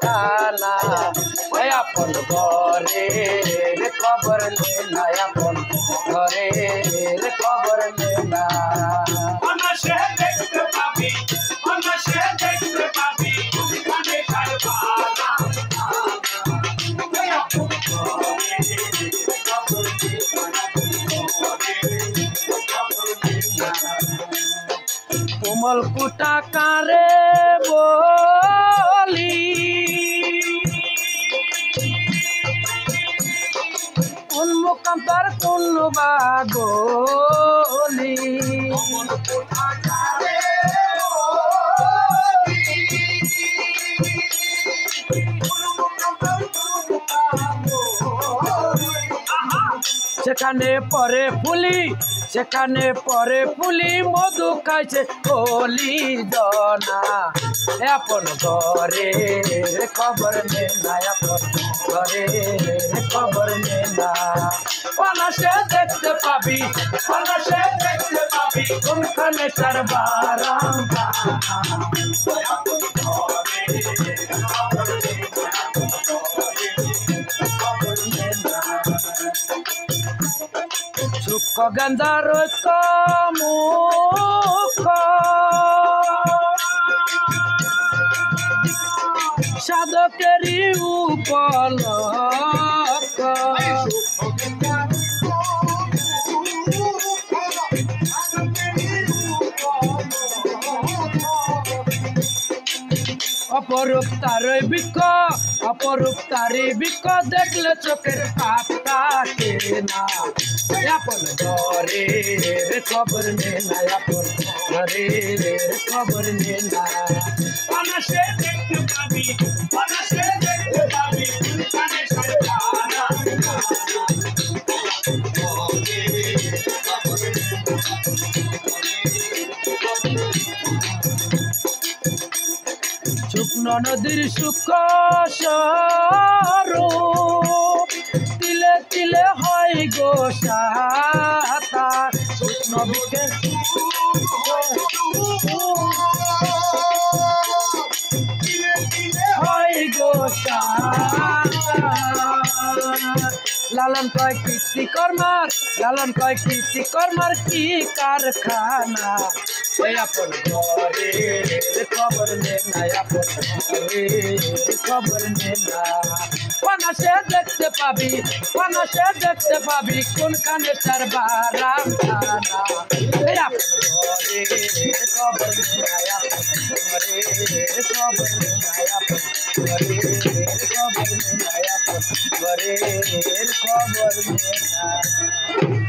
খানা আপন ঘরের খবর নে না আপন ঘরের খবর নে না অনাসে দেখতে পাবি অনাসে দেখতে পাবি ওখানে কারবালা কোমল কুটা কারে বলি কোন মুকাম তার কোন বাগলি সেখানে পরে ফুলি সেখানে পরে ফুলি মধু খাইছে কলি জনা আপন ঘরে খবর নে না আপন ঘরে খবর নে না অনাসে দেখতে পাবি অনাসে দেখতে পাবি কোনখানে তার বারাম সুখ গঞ্জার মুখ সাধকেরই উপলক অপরূপ তারই বৃক্ষ অপরূপ তারি বৃক্ষ দেখলে চোখের পাতাকে না আপন ঘরের খবর নে না আপন ঘরের খবর নে না অনাসে দেখতে পাবি অনাসে দেখতে পাবি ওখানে কারবালা শুকনো নদীর সুখ স্বরূপ তিলে তিলে হয় গো সাতা শুকনো বিকেল হয় গো সাতা লালন কয় কীর্তি কর্মার লালন কয় কীর্তি কর্মার কি কারখানা আপন ঘরের খবর নে না আপন ঘরের খবর নে না অনাসে দেখতে পাবি অনাসে দেখতে পাবি কোনখানে তার বারাম খানা আপন ঘরের খবর নে না আপন ঘরের খবর নে না আপন ঘরের খবর নে না আপন ঘরের খবর নে না